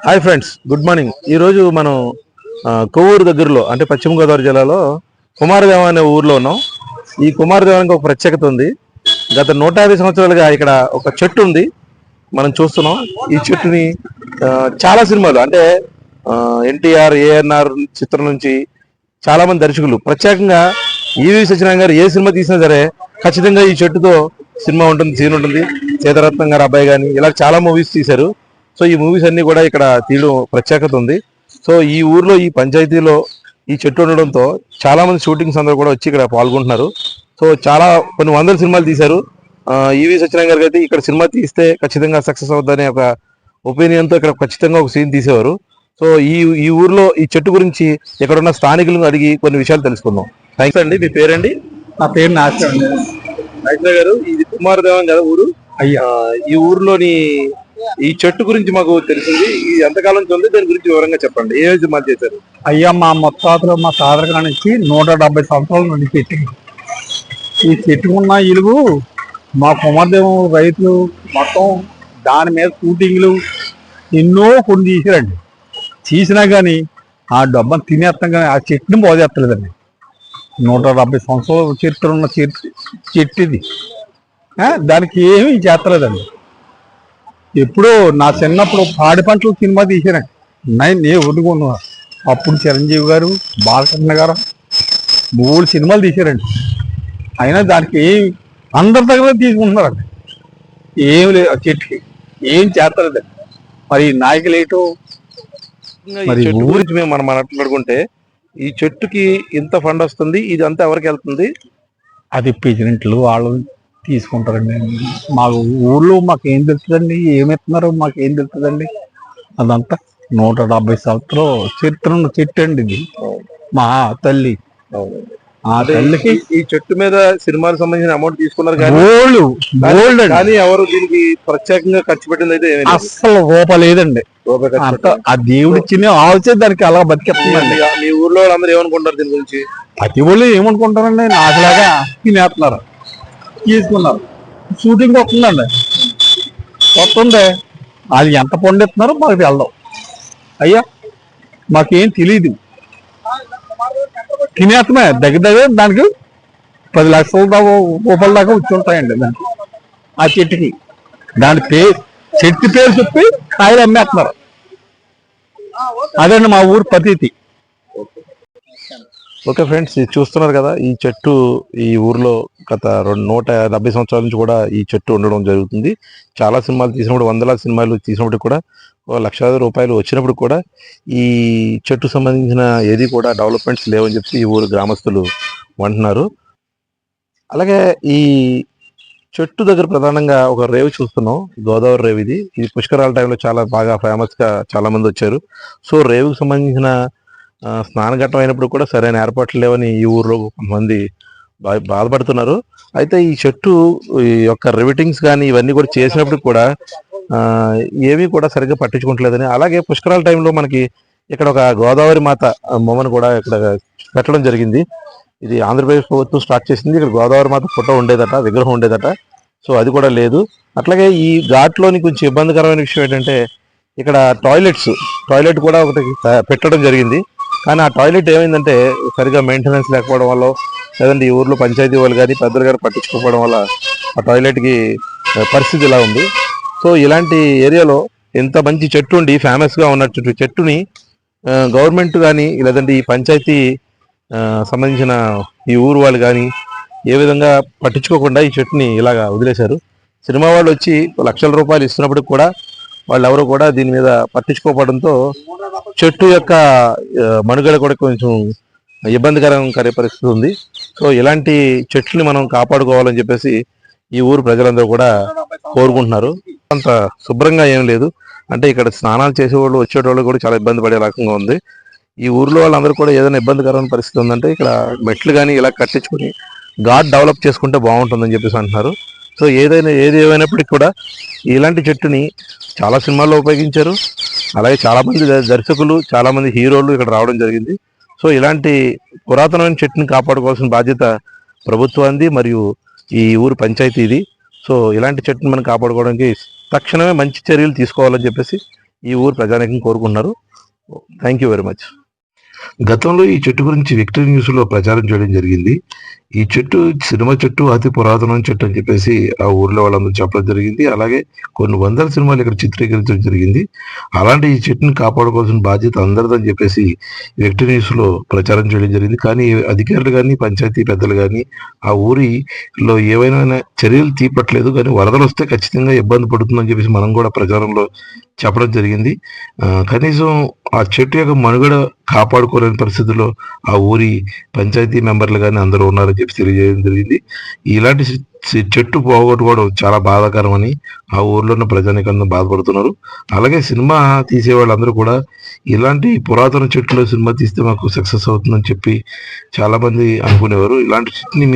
Hi friends, good morning. ఈరోజు మనం కొవ్వూరు దగ్గరలో అంటే పశ్చిమ గోదావరి జిల్లాలో కుమారదేవం అనే ఊర్లో ఉన్నాం. ఈ కుమారదేవానికి ఒక ప్రత్యేకత ఉంది. గత 150 సంవత్సరాలుగా ఇక్కడ ఒక చెట్టు ఉంది, మనం చూస్తున్నాం. ఈ చెట్టుని చాలా సినిమాలు అంటే ఎన్టీఆర్, ఏఎన్ఆర్ చిత్రం నుంచి చాలా మంది దర్శకులు, ప్రత్యేకంగా ఈవి సత్యనారాయణ గారు ఏ సినిమా తీసినా సరే ఖచ్చితంగా ఈ చెట్టుతో సినిమా ఉంటుంది, సీన్ ఉంటుంది. సీతారత్నం గారు అబ్బాయి కానీ ఇలా చాలా మూవీస్ తీశారు. సో ఈ మూవీస్ అన్ని కూడా ఇక్కడ తీయడం ప్రత్యేకత ఉంది. సో ఈ ఊర్లో ఈ పంచాయతీలో ఈ చెట్టు ఉండడంతో చాలా మంది షూటింగ్స్ అందరూ కూడా వచ్చి ఇక్కడ పాల్గొంటున్నారు. సో చాలా కొన్ని వందల సినిమాలు తీశారు. ఈవి సత్యనారాయణ గారికి అయితే ఇక్కడ సినిమా తీస్తే ఖచ్చితంగా సక్సెస్ అవుతుందనే ఒక ఒపీనియన్తో ఇక్కడ ఖచ్చితంగా ఒక సీన్ తీసేవారు. సో ఈ ఊర్లో ఈ చెట్టు గురించి ఇక్కడ ఉన్న స్థానికులను అడిగి కొన్ని విషయాలు తెలుసుకుందాం. థ్యాంక్స్ అండి. మీ పేరండి? నా పేరు నాగేశ్వర గారు. ఇది కుమారదేవం కదా ఊరు? అయ్యా. ఈ ఊర్లోని ఈ చెట్టు గురించి మాకు తెలిసింది, ఇది ఎంతకాలం నుంచి ఉంది, దాని గురించి వివరంగా చెప్పండి. ఏ సినిమాలు చేశారు? అయ్యా, మా ముత్తాతలు మా తాతల నుంచి 170 సంవత్సరాల నుండి చెట్టు. ఈ చెట్టుకున్న ఇలుగు మా కుమారదేవం రైతులు మొత్తం దాని మీద షూటింగ్లు ఎన్నో కొన్ని తీసారండి. తీసినా కానీ ఆ డబ్బని తినేస్తాం, కానీ ఆ చెట్టుని పోదేస్తలేదండి. 170 సంవత్సరాల చరిత్ర ఉన్న చెట్టు ఇది. దానికి ఏమీ చేస్తలేదండి. ఎప్పుడో నా చిన్నప్పుడు పాడి పంటలు సినిమా తీసానండి. నేను వండుకున్నా. అప్పుడు చిరంజీవి గారు, బాలకృష్ణ గారు 3 సినిమాలు తీశారండి. అయినా దానికి అందరి దగ్గర తీసుకుంటున్నారండి. ఏం లేదు, ఆ చెట్టుకి ఏం చేస్తలేదండి. మరి నాయకులు ఏంటో. మరి గురించి మేము మనం మాట్లాడుకుంటే ఈ చెట్టుకి ఇంత ఫండ్ వస్తుంది, ఇది అంతా ఎవరికి వెళ్తుంది? అది ప్రెసిడెంట్లు వాళ్ళు తీసుకుంటారండి. మా ఊళ్ళో మాకేం తెలుస్తుందండి, ఏమిస్తున్నారు మాకేం తెలుస్తుందండి. అదంతా 170 సంవత్సరాలు చరిత్ర ఉన్న చెట్టు అండి ఇది. మా తల్లి ఆ తల్లికి ఈ చెట్టు మీద సినిమాలకు సంబంధించిన అమౌంట్ తీసుకున్నారు కానీ ఎవరు దీనికి ప్రత్యేకంగా ఖర్చు పెట్టింది అయితే అస్సలు రూపలేదండి. అంత ఆ దేవుడు ఇచ్చిన ఆలోచన దానికి అలా బతికేస్తుందండి. మీ ఊర్లో వాళ్ళందరూ ఏమనుకుంటారు దీని గురించి? ప్రతి వాళ్ళు ఏమనుకుంటారండి, నాకులాగా తినేస్తున్నారు, తీసుకున్నారు. షూటింగ్ వస్తుందండి, వస్తుంది. అది ఎంత పండిస్తున్నారో మాకు వెళ్దాం. అయ్యా, మాకేం తెలియదు. తినేస్తమే దగ్గర దానికి 10 లక్షల రూపాయల దాకా వచ్చి ఉంటాయండి దానికి, ఆ చెట్టుకి. దాని చెట్టు పేరు చెప్పి కాయలు అమ్మేస్తున్నారు. అదండి మా ఊరు పద్ధతి. ఓకే ఫ్రెండ్స్, ఇది చూస్తున్నారు కదా, ఈ చెట్టు ఈ ఊర్లో గత 170 సంవత్సరాల నుంచి కూడా ఈ చెట్టు ఉండడం జరుగుతుంది. చాలా సినిమాలు తీసినప్పుడు, వందలాది సినిమాలు తీసినప్పుడు కూడా, 1,00,000 రూపాయలు వచ్చినప్పుడు కూడా ఈ చెట్టు సంబంధించిన ఏది కూడా డెవలప్మెంట్స్ లేవని చెప్పి ఈ ఊరు గ్రామస్తులు అంటున్నారు. అలాగే ఈ చెట్టు దగ్గర ప్రధానంగా ఒక రేవు చూస్తున్నాం, గోదావరి రేవు. ఇది పుష్కరాల టైంలో చాలా బాగా ఫేమస్గా చాలా మంది వచ్చారు. సో రేవుకు సంబంధించిన స్నానఘట్టం అయినప్పుడు కూడా సరైన ఏర్పాట్లు లేవని ఈ ఊర్లో కొంతమంది బాధపడుతున్నారు. అయితే ఈ చెట్టు యొక్క రివిటింగ్స్ కానీ ఇవన్నీ కూడా చేసినప్పుడు కూడా ఏమీ కూడా సరిగ్గా పట్టించుకుంటలేదని, అలాగే పుష్కరాల టైంలో మనకి ఇక్కడ ఒక గోదావరి మాత బొమ్మను కూడా ఇక్కడ పెట్టడం జరిగింది. ఇది ఆంధ్రప్రదేశ్ ప్రభుత్వం స్టార్ట్ చేసింది. ఇక్కడ గోదావరి మాత ఫోటో ఉండేదట, విగ్రహం ఉండేదట. సో అది కూడా లేదు. అట్లాగే ఈ ఘాట్లోని కొంచెం ఇబ్బందికరమైన విషయం ఏంటంటే ఇక్కడ టాయిలెట్ కూడా ఒకటి పెట్టడం జరిగింది. కానీ ఆ టాయిలెట్ ఏమైందంటే సరిగా మెయింటెనెన్స్ లేకపోవడం వల్ల, లేదంటే ఈ ఊర్లో పంచాయతీ వాళ్ళు కానీ పెద్దలు గారు పట్టించుకోవడం వల్ల ఆ టాయిలెట్కి పరిస్థితి ఇలా ఉంది. సో ఇలాంటి ఏరియాలో ఎంత మంచి చెట్టు ఉండి ఫేమస్గా ఉన్నట్టు చెట్టుని గవర్నమెంట్ కానీ లేదంటే ఈ పంచాయతీ సంబంధించిన ఈ ఊరు వాళ్ళు కానీ ఏ విధంగా పట్టించుకోకుండా ఈ చెట్టుని ఇలాగా వదిలేశారు. సినిమా వాళ్ళు వచ్చి 1,00,000 రూపాయలు ఇస్తున్నప్పుడు కూడా వాళ్ళు ఎవరు కూడా దీని మీద పట్టించుకోవడంతో చెట్టు యొక్క మనుగడ కూడా కొంచెం ఇబ్బందికరంగా పరిస్థితి ఉంది. సో ఇలాంటి చెట్లని మనం కాపాడుకోవాలని చెప్పేసి ఈ ఊరు ప్రజలందరూ కూడా కోరుకుంటున్నారు. అంత శుభ్రంగా ఏం లేదు, అంటే ఇక్కడ స్నానాలు చేసేవాళ్ళు వచ్చేటోళ్ళు కూడా చాలా ఇబ్బంది పడే రకంగా ఉంది. ఈ ఊర్లో వాళ్ళందరూ కూడా ఏదైనా ఇబ్బందికరమైన పరిస్థితి ఉందంటే ఇక్కడ మెట్లు కానీ ఇలా కట్టించుకొని ఘాట్ డెవలప్ చేసుకుంటే బాగుంటుందని చెప్పేసి అంటున్నారు. సో ఏది ఏమైనప్పటికీ కూడా ఇలాంటి చెట్టుని చాలా సినిమాల్లో ఉపయోగించారు. అలాగే చాలామంది దర్శకులు, చాలామంది హీరోలు ఇక్కడ రావడం జరిగింది. సో ఇలాంటి పురాతనమైన చెట్టుని కాపాడుకోవాల్సిన బాధ్యత ప్రభుత్వానికి మరియు ఈ ఊరు పంచాయతీది. సో ఇలాంటి చెట్టుని మనం కాపాడుకోవడానికి తక్షణమే మంచి చర్యలు తీసుకోవాలని చెప్పేసి ఈ ఊరు ప్రజానికం కోరుకున్నారు. Thank you very much. గతంలో ఈ చెట్టు గురించి విక్టరీ న్యూస్ లో ప్రచారం చేయడం జరిగింది. ఈ చెట్టు సినిమా చెట్టు, అతి పురాతనమైన చెట్టు అని చెప్పేసి ఆ ఊర్లో వాళ్ళందరూ చెప్పడం జరిగింది. అలాగే కొన్ని వందల సినిమాలు ఇక్కడ చిత్రీకరించడం జరిగింది. అలాంటి ఈ చెట్టుని కాపాడుకోవాల్సిన బాధ్యత అందరిదని చెప్పేసి విక్టరీ న్యూస్ లో ప్రచారం చేయడం జరిగింది. కానీ అధికారులు కానీ, పంచాయతీ పెద్దలు కానీ ఆ ఊరిలో ఏవైనా చర్యలు తీపట్లేదు. కానీ వరదలు వస్తే ఖచ్చితంగా ఇబ్బంది పడుతుందని చెప్పేసి మనం కూడా ప్రచారంలో చెప్పడం జరిగింది. కనీసం ఆ చెట్టు యొక్క మనుగడ కాపాడుకోలేని పరిస్థితుల్లో ఆ ఊరి పంచాయతీ మెంబర్లు కానీ అందరూ ఉన్నారని చెప్పి తెలియజేయడం జరిగింది. ఇలాంటి చెట్టు పోగొట్టుకోవడం చాలా బాధాకరమని ఆ ఊర్లో ఉన్న ప్రజానికందరూ బాధపడుతున్నారు. అలాగే సినిమా తీసే వాళ్ళందరూ కూడా ఇలాంటి పురాతన చెట్లు సినిమా తీస్తే మాకు సక్సెస్ అవుతుందని చెప్పి చాలా మంది అనుకునేవారు. ఇలాంటి చెట్టుని